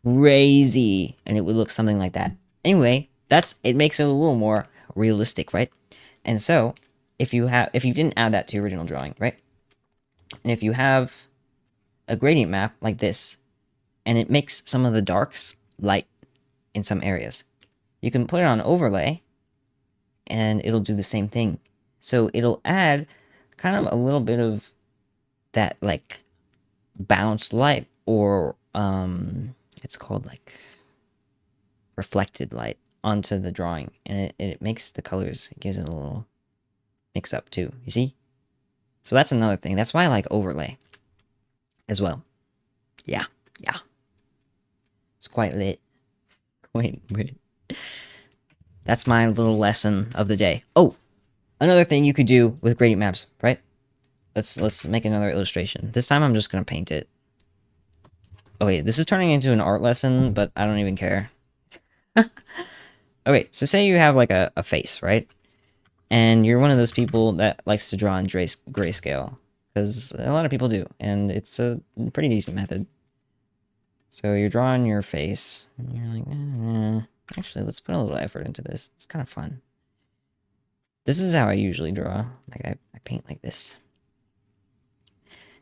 Speaker 1: Crazy. And it would look something like that. Anyway, it makes it a little more realistic, right? And so, if you didn't add that to your original drawing, right? And if you have a gradient map like this, and it makes some of the darks light in some areas, you can put it on overlay and it'll do the same thing. So it'll add kind of a little bit of that like bounced light, or it's called like reflected light, onto the drawing, and it makes the colors, it gives it a little mix up too, you see? So that's another thing. That's why I like overlay as well. Yeah, yeah. It's quite lit. Quite lit. That's my little lesson of the day. Oh, another thing you could do with gradient maps, right? Let's make another illustration. This time I'm just gonna paint it. Okay, this is turning into an art lesson, but I don't even care. Okay, so say you have like a face, right? And you're one of those people that likes to draw in grayscale, because a lot of people do, and it's a pretty decent method. So you're drawing your face, and you're like, actually, let's put a little effort into this. It's kind of fun. This is how I usually draw. Like, I paint like this.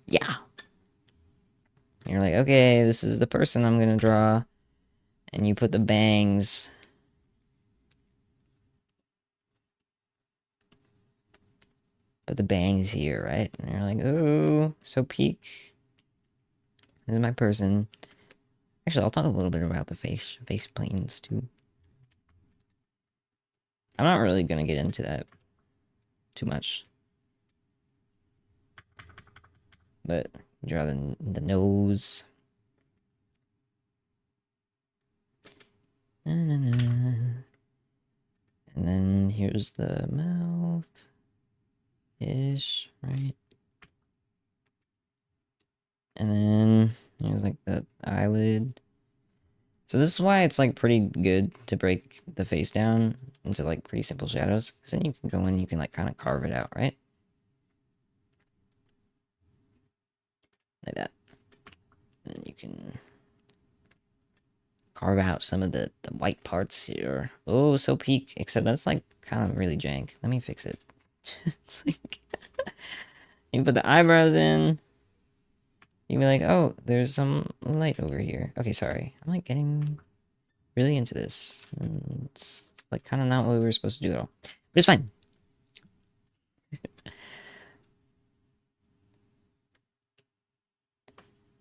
Speaker 1: Yeah. And you're like, okay, this is the person I'm gonna draw. And you put the bangs. Put the bangs here, right? And you're like, oh, so peak. This is my person. Actually, I'll talk a little bit about the face planes too. I'm not really gonna get into that too much. But draw the nose. Na, na, na. And then here's the mouth. Ish, right? And then here's like the eyelid. So this is why it's like pretty good to break the face down into like pretty simple shadows, because then you can go in, you can like kind of carve it out, right? Like that. And then you can carve out some of the white parts here. Oh, so peak, except that's like kind of really jank. Let me fix it. It's like you put the eyebrows in. You'd be like, oh, there's some light over here. Okay, sorry. I'm like getting really into this. And it's like kind of not what we were supposed to do at all. But it's fine.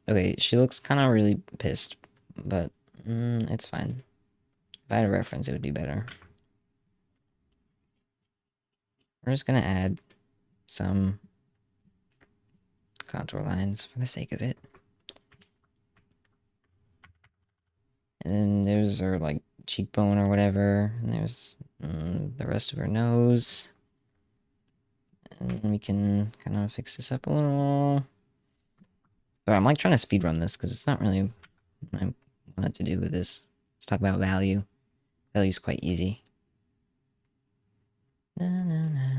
Speaker 1: Okay, she looks kind of really pissed, but it's fine. If I had a reference, it would be better. We're just gonna add some contour lines for the sake of it. And then there's her, like, cheekbone or whatever. And there's the rest of her nose. And we can kind of fix this up a little. Sorry, I'm, like, trying to speedrun this, because it's not really what I wanted to do with this. Let's talk about value. Value's quite easy. Na, na, na.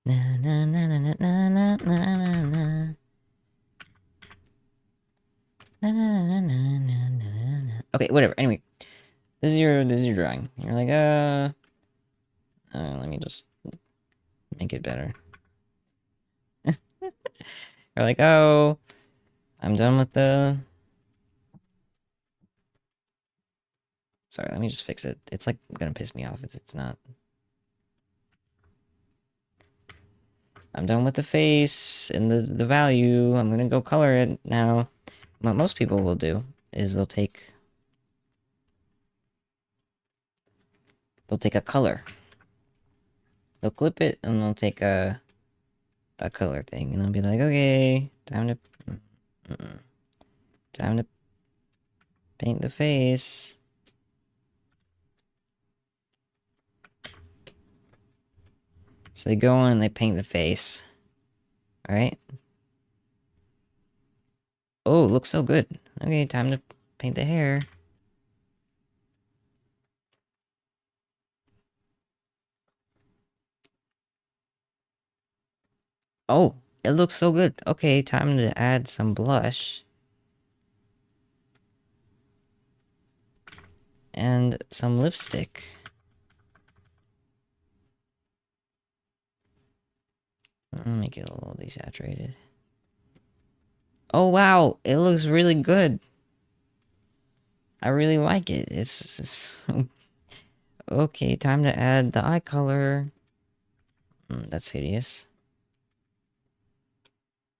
Speaker 1: Na, na, na, na, na, na, na, na, na. Na, na, na, na, na, na, na. Okay, whatever. Anyway, this is your drawing. You're like, let me just make it better. You're like, oh, I'm done with the Sorry, let me just fix it. It's like gonna piss me off if it's not. I'm done with the face and the value. I'm gonna go color it now. What most people will do is they'll take a color. They'll clip it and they'll take a color thing and they'll be like, okay, time to paint the face. So they go on and they paint the face. Alright? Oh, it looks so good. Okay, time to paint the hair. Oh, it looks so good. Okay, time to add some blush. And some lipstick. I'll make it a little desaturated. Oh wow, it looks really good. I really like it. It's okay, time to add the eye color. That's hideous.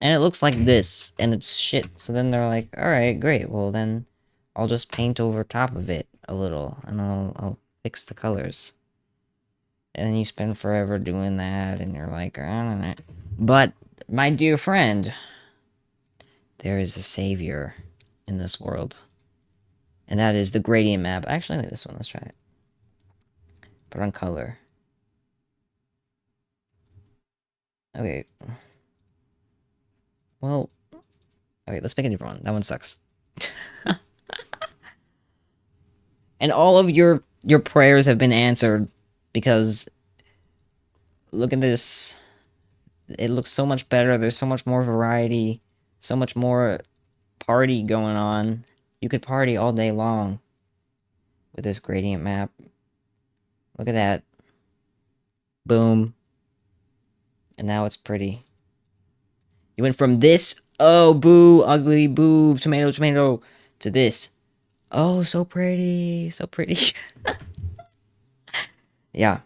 Speaker 1: And it looks like this, and it's shit. So then they're like, alright, great. Well then, I'll just paint over top of it a little, and I'll fix the colors. And then you spend forever doing that, and you're like, I don't know. But, my dear friend, there is a savior in this world. And that is the gradient map. Actually, I like this one. Let's try it. Put on color. Okay. Well, okay, let's make a different one. That one sucks. And all of your prayers have been answered because look at this. It looks so much better. There's so much more variety, so much more party going on. You could party all day long with this gradient map. Look at that. Boom. And now it's pretty. You went from this, oh, boo, ugly, boo, tomato, tomato, to this. Oh, so pretty, so pretty. Yeah.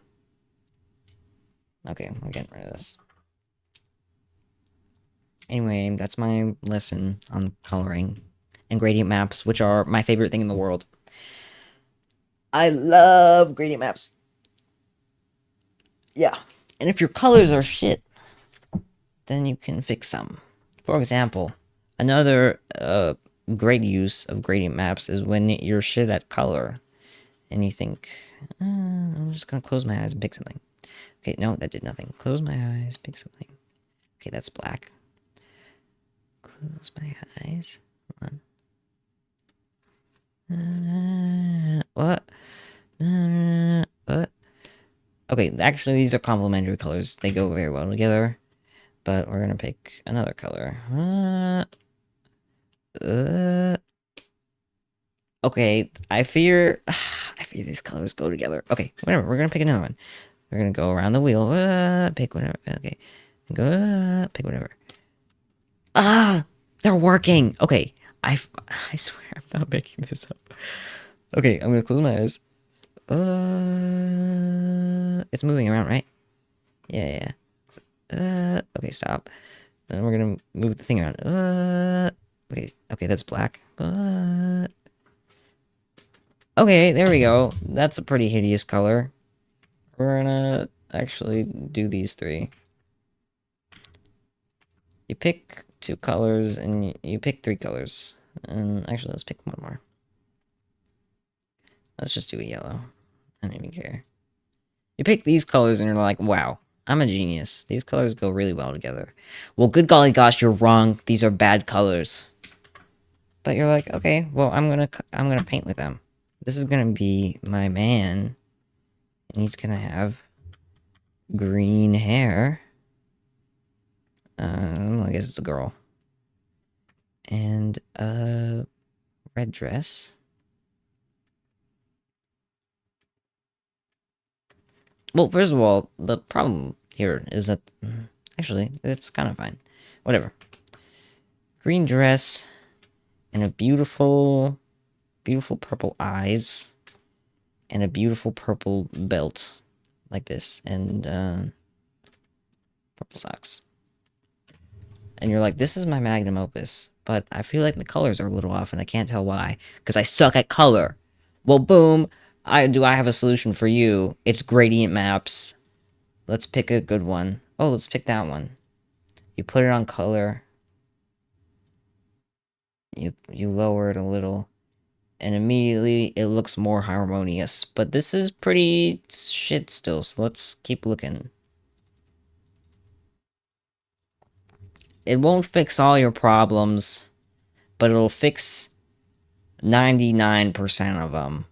Speaker 1: Okay, I'm getting rid of this. Anyway, that's my lesson on coloring and gradient maps, which are my favorite thing in the world. I love gradient maps. Yeah. And if your colors are shit, then you can fix them. For example, another great use of gradient maps is when you're shit at color and you think, I'm just gonna close my eyes and pick something. Okay, no, that did nothing. Close my eyes, pick something. Okay, that's black. Close my eyes. Hold on. What? What? Okay, actually, these are complementary colors. They go very well together. But we're gonna pick another color. Okay, I fear these colors go together. Okay, whatever. We're gonna pick another one. We're gonna go around the wheel. Pick whatever. Okay, go pick whatever. Ah, they're working. Okay, I swear I'm not making this up. Okay, I'm gonna close my eyes. It's moving around, right? Yeah. Okay, stop. Then we're gonna move the thing around. Okay, that's black. Okay, there we go. That's a pretty hideous color. We're gonna actually do these three. You pick two colors, and you pick three colors. And actually, let's pick one more. Let's just do a yellow. I don't even care. You pick these colors, and you're like, wow, I'm a genius. These colors go really well together. Well, good golly gosh, you're wrong. These are bad colors. But you're like, okay, well, I'm gonna paint with them. This is gonna be my man, and he's gonna have green hair. I guess it's a girl. And a red dress. Well, first of all, the problem here is that actually it's kind of fine. Whatever. Green dress and a beautiful purple eyes. and a beautiful purple belt like this, and purple socks. And you're like, this is my magnum opus, but I feel like the colors are a little off, and I can't tell why, because I suck at color. Well, boom, I have a solution for you. It's gradient maps. Let's pick a good one. Oh, let's pick that one. You put it on color. You lower it a little, and immediately it looks more harmonious. But this is pretty shit still, so let's keep looking. It won't fix all your problems, but it'll fix 99% of them.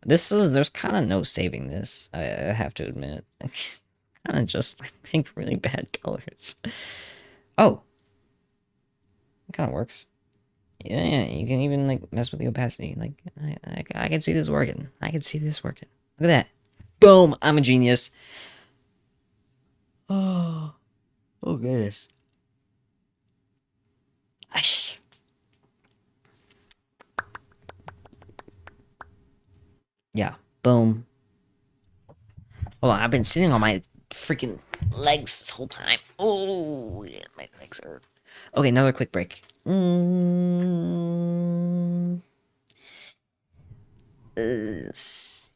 Speaker 1: There's kind of no saving this, I have to admit. Kind of just make really bad colors. Oh, it kind of works. Yeah, you can even like mess with the opacity. Like, I can see this working. I can see this working. Look at that. Boom! I'm a genius. Oh, oh goodness. Ash. Yeah. Boom. Hold on, I've been sitting on my freaking legs this whole time. Oh, yeah, my legs hurt. Okay, another quick break.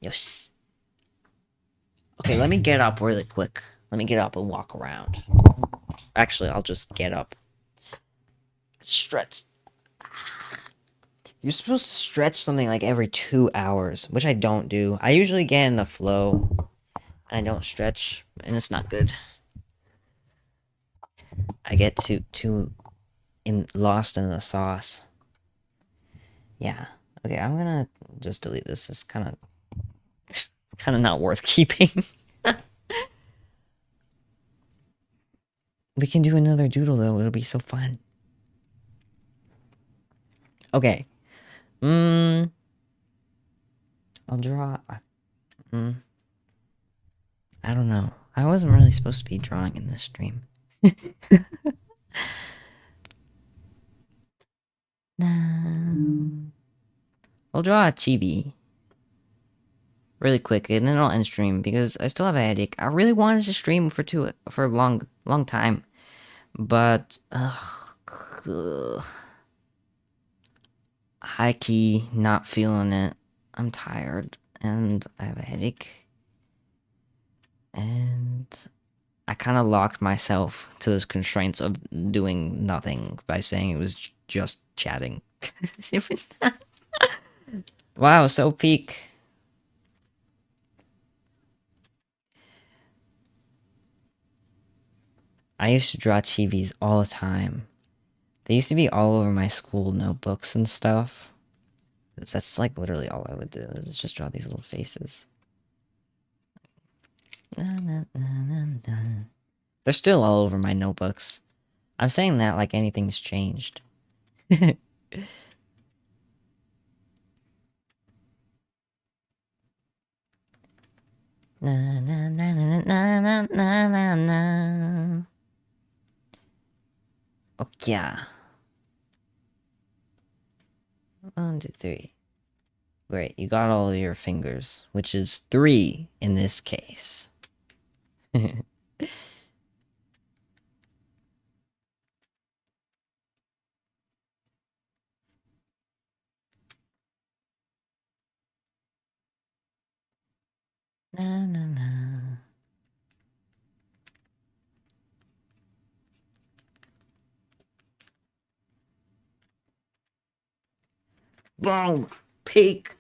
Speaker 1: Yes. Okay, let me get up really quick. Let me get up and walk around. Actually, I'll just get up. Stretch. You're supposed to stretch something like every 2 hours, which I don't do. I usually get in the flow. I don't stretch, and it's not good. I get too lost in the sauce. Yeah. Okay, I'm gonna just delete this. It's kind of not worth keeping. We can do another doodle though. It'll be so fun. Okay. I'll draw. I don't know. I wasn't really supposed to be drawing in this stream. No. I'll draw a chibi really quick, and then I'll end stream because I still have a headache. I really wanted to stream for a long time, but high key not feeling it. I'm tired and I have a headache, and I kind of locked myself to those constraints of doing nothing by saying it was just chatting. Wow, so peak. I used to draw chibis all the time. They used to be all over my school notebooks and stuff. That's like literally all I would do, is just draw these little faces. They're still all over my notebooks. I'm saying that like anything's changed. Na na na na na na na na na. Okay. 1, 2, 3. Great, you got all of your fingers, which is 3 in this case. Na na na. Boom! Peak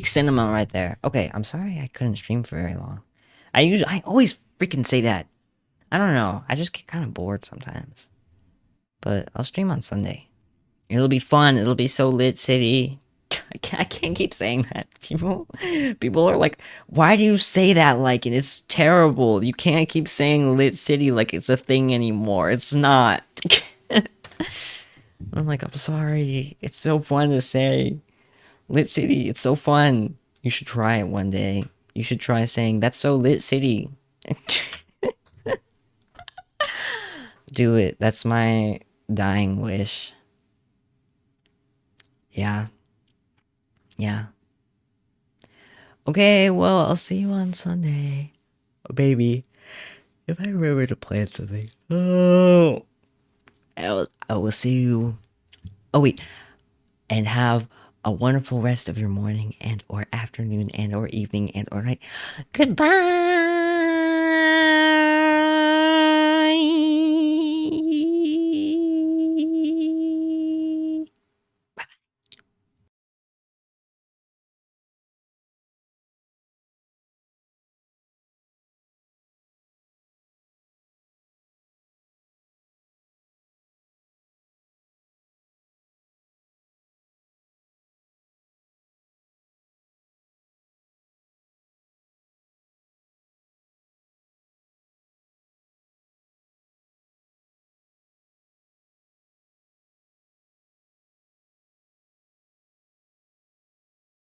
Speaker 1: cinema right there. Okay, I'm sorry I couldn't stream for very long. I always freaking say that. I don't know. I just get kind of bored sometimes. But I'll stream on Sunday. It'll be fun. It'll be so lit city. I can't keep saying that. People are like, why do you say that like it? It's terrible. You can't keep saying lit city like it's a thing anymore. It's not. I'm like, I'm sorry. It's so fun to say. Lit city, it's so fun. You should try it one day. You should try saying, that's so lit city. Do it. That's my dying wish. Yeah. Yeah. Okay, well, I'll see you on Sunday. Baby, if I remember to plan something. Oh, I will see you. Oh, wait. And have a wonderful rest of your morning and or afternoon and or evening and or night. Goodbye.